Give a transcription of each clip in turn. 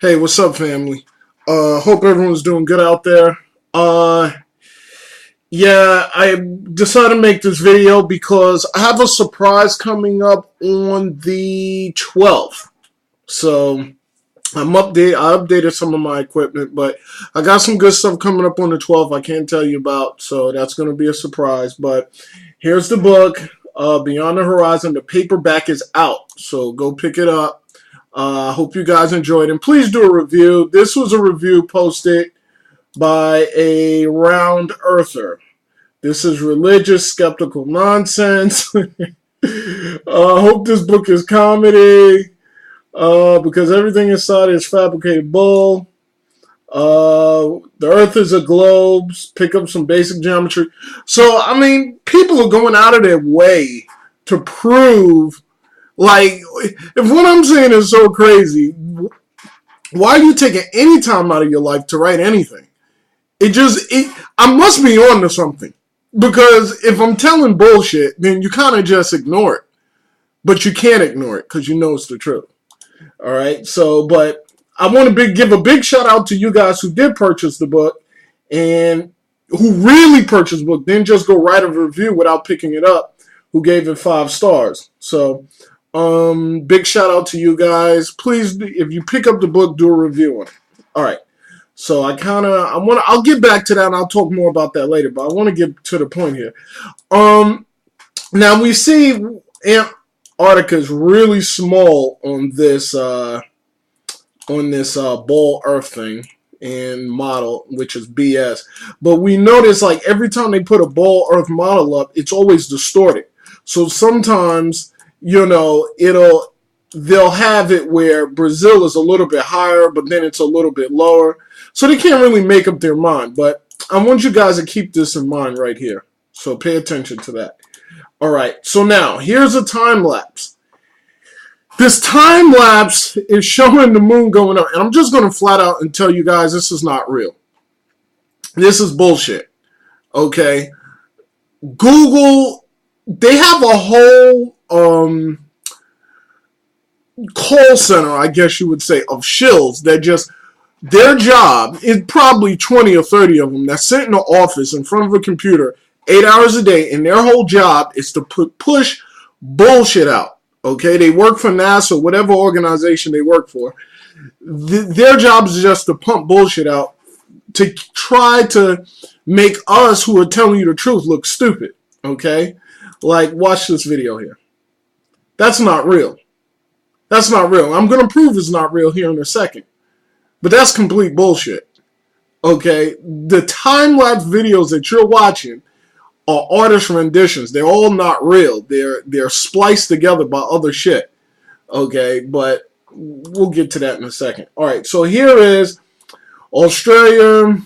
Hey, what's up, family? Hope everyone's doing good out there. Yeah, I decided to make this video because I have a surprise coming up on the 12th. So I updated some of my equipment, but I got some good stuff coming up on the 12th. I can't tell you about, so that's going to be a surprise. But here's the book, Beyond the Horizon. The paperback is out, so go pick it up. I hope you guys enjoyed, and please do a review. This was a review posted by a round earther. This is religious, skeptical nonsense. I hope this book is comedy, because everything inside is fabricated bull. The earth is a globe. Pick up some basic geometry. So, I mean, people are going out of their way to prove, like, if what I'm saying is so crazy, why are you taking any time out of your life to write anything? I must be on to something. Because if I'm telling bullshit, then you kind of just ignore it. But you can't ignore it because you know it's the truth. All right. So, but I want to give a big shout out to you guys who did purchase the book and who really purchased the book, didn't just go write a review without picking it up, who gave it 5 stars. So, big shout out to you guys. Please, if you pick up the book, do a review on it. All right. So I'll get back to that and I'll talk more about that later, but I want to get to the point here. Now we see Antarctica is really small on this ball Earth thing and model, which is BS. But we notice like every time they put a ball Earth model up, it's always distorted. So sometimes, they'll have it where Brazil is a little bit higher, but then it's a little bit lower. So they can't really make up their mind. But I want you guys to keep this in mind right here. So pay attention to that. All right. So now, here's a time lapse. This time lapse is showing the moon going up. And I'm just going to flat out and tell you guys this is not real. This is bullshit. Okay? Google, they have a whole call center, I guess you would say, of shills that just, their job is probably 20 or 30 of them that sit in the office in front of a computer 8 hours a day, and their whole job is to push bullshit out. Okay? They work for NASA, whatever organization they work for. Their job is just to pump bullshit out to try to make us who are telling you the truth look stupid. Okay? Like, watch this video here. That's not real. That's not real. I'm going to prove it's not real here in a second. But that's complete bullshit. Okay? The time-lapse videos that you're watching are artist renditions. They're all not real. They're spliced together by other shit. Okay? But we'll get to that in a second. Alright, so here is Australia.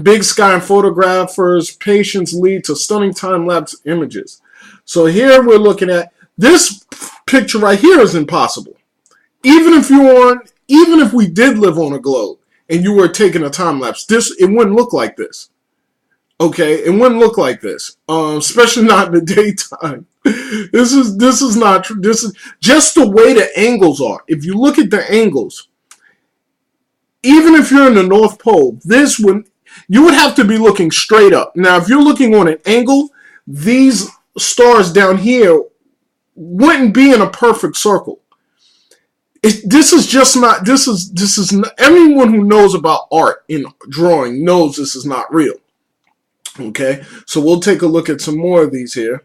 Big sky and photographers. Patience lead to stunning time-lapse images. So here we're looking at this picture right here is impossible. Even if we did live on a globe and you were taking a time lapse, it wouldn't look like this. Okay, it wouldn't look like this, especially not in the daytime. This is not true. This is just the way the angles are. If you look at the angles, even if you're in the North Pole, you would have to be looking straight up. Now, if you're looking on an angle, these stars down here wouldn't be in a perfect circle. This is not, everyone who knows about art in drawing knows this is not real. Okay, so we'll take a look at some more of these here.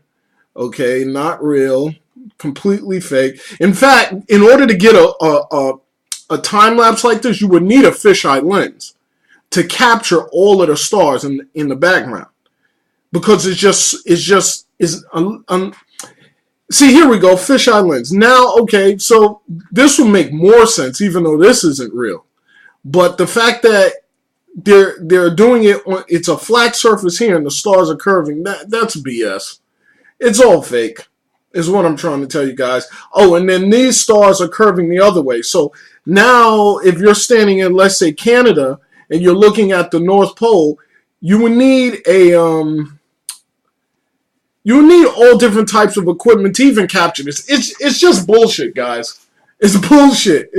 Okay, not real, completely fake. In fact, in order to get a time lapse like this, you would need a fisheye lens to capture all of the stars in the background, because see, here we go, fisheye lens. Now, okay, so this will make more sense, even though this isn't real. But the fact that they're doing it, it's a flat surface here and the stars are curving, that's BS. It's all fake, is what I'm trying to tell you guys. Oh, and then these stars are curving the other way. So now, if you're standing in, let's say, Canada, and you're looking at the North Pole, you would need you need all different types of equipment to even capture this. It's just bullshit, guys. It's bullshit.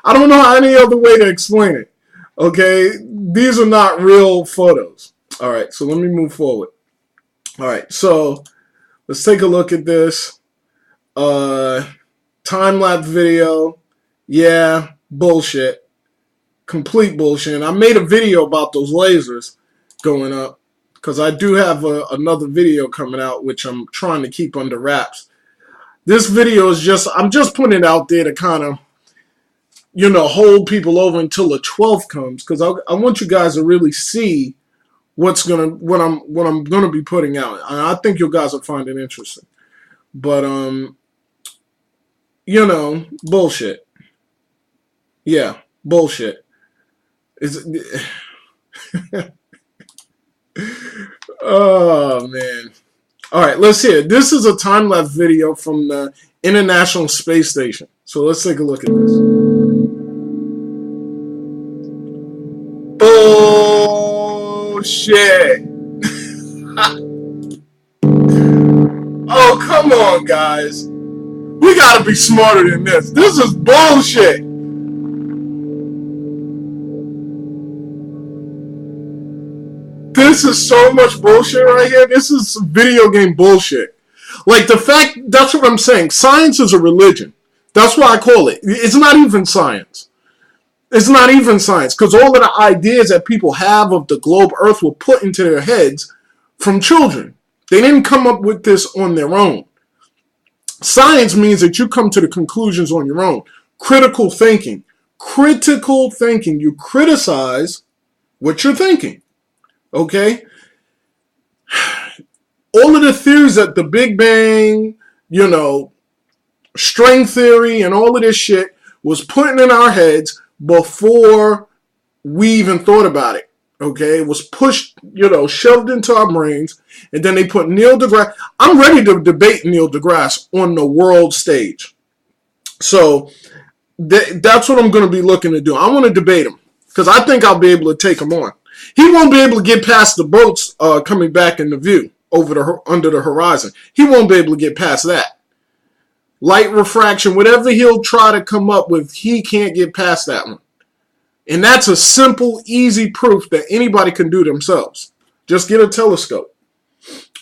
I don't know any other way to explain it. Okay, these are not real photos. All right, so let me move forward. All right, so let's take a look at this. Time-lapse video. Yeah, bullshit. Complete bullshit. And I made a video about those lasers going up because I do have another video coming out which I'm trying to keep under wraps. This video is I'm just putting it out there to kind of, hold people over until the 12th comes, because I want you guys to really see what I'm gonna be putting out. And I think you guys will find it interesting. But bullshit. Yeah, bullshit. Oh man. All right, let's hear it. This is a time-lapse video from the International Space Station. So let's take a look at this. Bullshit. Oh, come on, guys. We gotta be smarter than this. This is bullshit. This is so much bullshit right here. This is video game bullshit. Like the fact, that's what I'm saying. Science is a religion. That's why I call it. It's not even science. It's not even science, because all of the ideas that people have of the globe Earth were put into their heads from children. They didn't come up with this on their own. Science means that you come to the conclusions on your own. Critical thinking. Critical thinking. You criticize what you're thinking. Okay? All of the theories that the Big Bang, string theory and all of this shit was put in our heads before we even thought about it. Okay? It was pushed, shoved into our brains, and then they put Neil deGrasse. I'm ready to debate Neil deGrasse on the world stage. So that's what I'm going to be looking to do. I want to debate him because I think I'll be able to take him on. He won't be able to get past the boats coming back into view under the horizon. He won't be able to get past that. Light refraction, whatever he'll try to come up with, he can't get past that one. And that's a simple, easy proof that anybody can do themselves. Just get a telescope.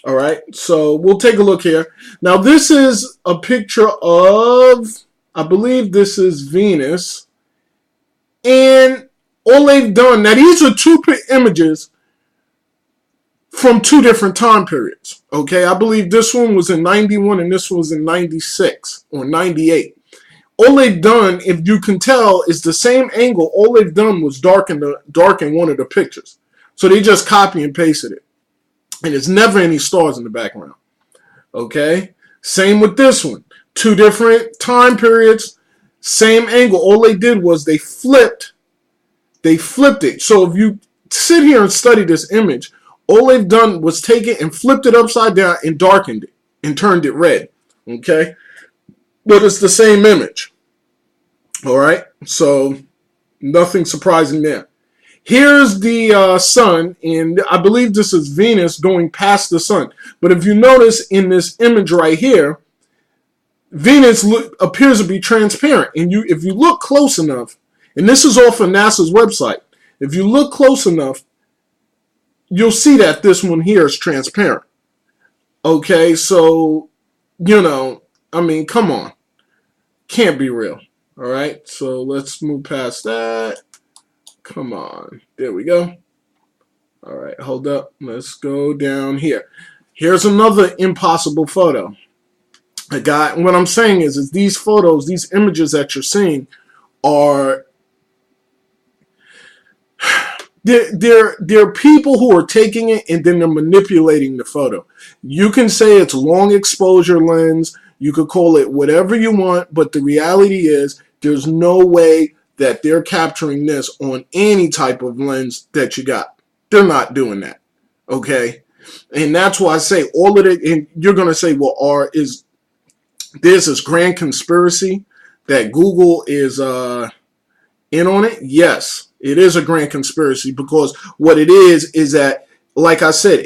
All right, so we'll take a look here. Now, this is a picture of, I believe this is Venus. And all they've done, now these are two images from two different time periods. Okay, I believe this one was in 91 and this one was in 96 or 98. All they've done, if you can tell, is the same angle. All they've done was darken one of the pictures. So they just copy and pasted it. And there's never any stars in the background. Okay? Same with this one. Two different time periods, same angle. All they did was they flipped it. So if you sit here and study this image, all they've done was take it and flipped it upside down and darkened it and turned it red. Okay? But it's the same image. All right? So nothing surprising there. Here's the sun, and I believe this is Venus going past the sun. But if you notice in this image right here, Venus appears to be transparent. And if you look close enough, and this is off of NASA's website, if you look close enough, you'll see that this one here is transparent. Okay, so, I mean, come on. Can't be real. All right, so let's move past that. Come on. There we go. All right, hold up. Let's go down here. Here's another impossible photo. What I'm saying is these photos, these images that you're seeing are... There are people who are taking it and then they're manipulating the photo. You can say it's long exposure lens. You could call it whatever you want, but the reality is there's no way that they're capturing this on any type of lens that you got. They're not doing that. Okay? And that's why I say all of it, and you're going to say, well, there's this grand conspiracy that Google is in on it? Yes, it is a grand conspiracy, because what it is that, like I said,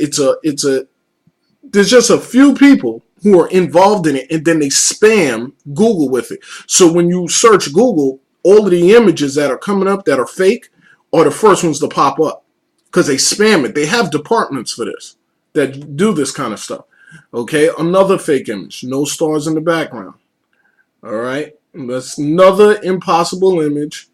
there's just a few people who are involved in it, and then they spam Google with it. So when you search Google, all of the images that are coming up that are fake are the first ones to pop up because they spam it. They have departments for this that do this kind of stuff. Okay, another fake image. No stars in the background. All right, that's another impossible image.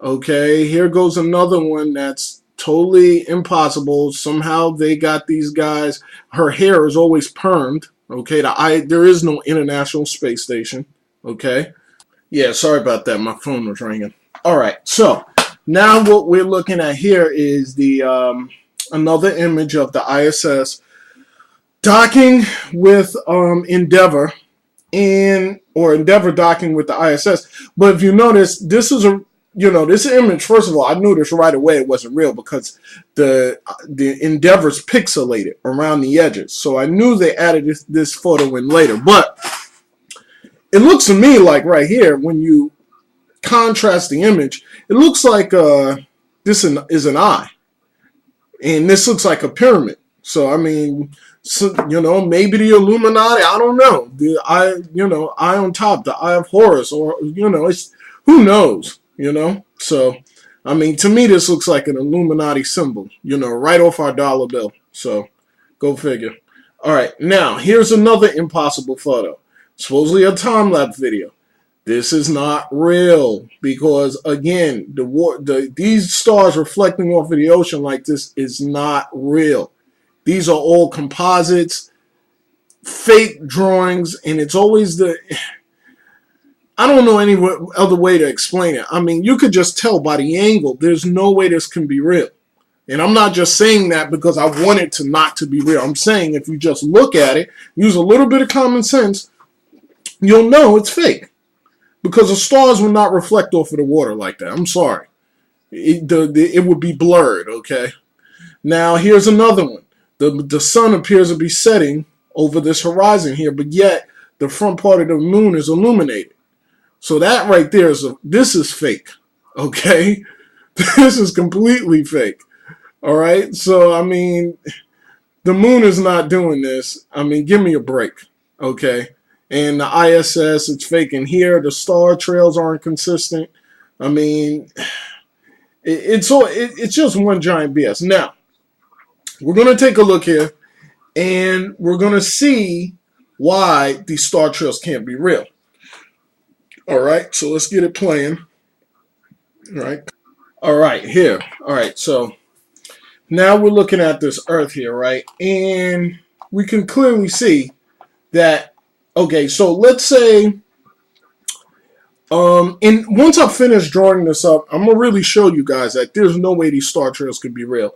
Okay, here goes another one that's totally impossible. Somehow they got these guys. Her hair is always permed. Okay, there is no International Space Station. Okay, yeah, sorry about that. My phone was ringing. All right, so now what we're looking at here is the another image of the ISS docking with Endeavour, or Endeavour docking with the ISS. But if you notice, this is this image, first of all, I knew this right away it wasn't real because the Endeavour's pixelated around the edges. So I knew they added this photo in later. But it looks to me like right here, when you contrast the image, it looks like this is an eye. And this looks like a pyramid. So, I mean, maybe the Illuminati, I don't know. The eye, eye on top, the eye of Horus, or, it's, who knows, So, I mean, to me, this looks like an Illuminati symbol, right off our dollar bill. So, go figure. All right, now, here's another impossible photo. Supposedly a time-lapse video. This is not real because, again, these stars reflecting off of the ocean like this is not real. These are all composites, fake drawings, and it's always I don't know any other way to explain it. I mean, you could just tell by the angle. There's no way this can be real. And I'm not just saying that because I want it to not to be real. I'm saying if you just look at it, use a little bit of common sense, you'll know it's fake. Because the stars will not reflect off of the water like that. I'm sorry. It would be blurred, okay? Now, here's another one. The sun appears to be setting over this horizon here, but yet the front part of the moon is illuminated. So that right there this is fake, okay? This is completely fake, all right? So, I mean, the moon is not doing this. I mean, give me a break, okay? And the ISS, it's fake in here. The star trails aren't consistent. I mean, it's just one giant BS. Now, we're going to take a look here, and we're going to see why these star trails can't be real. All right, so let's get it playing. All right, here. All right, so now we're looking at this Earth here, right? And we can clearly see that. Okay, so let's say, once I finish drawing this up, I'm going to really show you guys that there's no way these star trails could be real.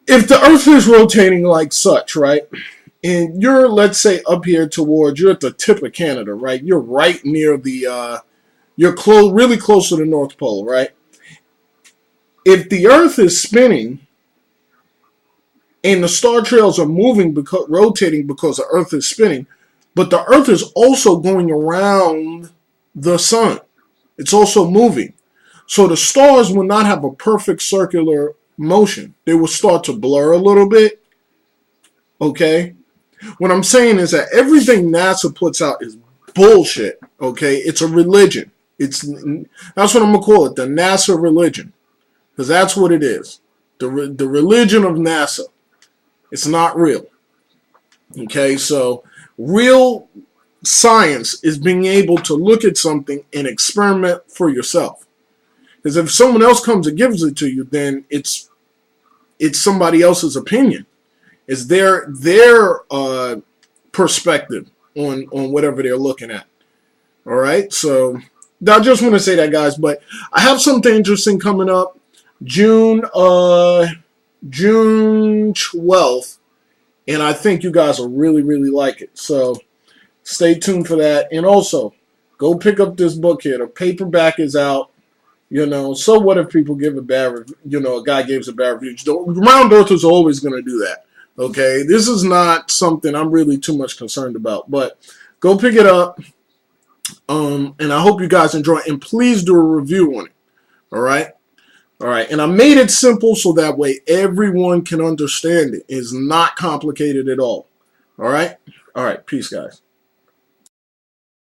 If the Earth is rotating like such, right, and you're, let's say, up here you're at the tip of Canada, right, you're right near you're really close to the North Pole, right? If the Earth is spinning, and the star trails are rotating because the Earth is spinning, but the Earth is also going around the sun. It's also moving. So the stars will not have a perfect circular motion. They will start to blur a little bit. Okay? What I'm saying is that everything NASA puts out is bullshit. Okay? It's a religion. That's what I'm going to call it, the NASA religion. Because that's what it is. The religion of NASA. It's not real. Okay, so real science is being able to look at something and experiment for yourself. Because if someone else comes and gives it to you, then it's somebody else's opinion. It's their perspective on whatever they're looking at. All right, so I just want to say that, guys. But I have something interesting coming up, June 12th. And I think you guys will really, really like it. So stay tuned for that. And also, go pick up this book here. The paperback is out. So what if people give a bad review? A guy gives a bad review. Round Earthers are always going to do that. Okay? This is not something I'm really too much concerned about. But go pick it up. And I hope you guys enjoy it. And please do a review on it. All right? All right, and I made it simple so that way everyone can understand it. It's not complicated at all. All right? All right. Peace, guys.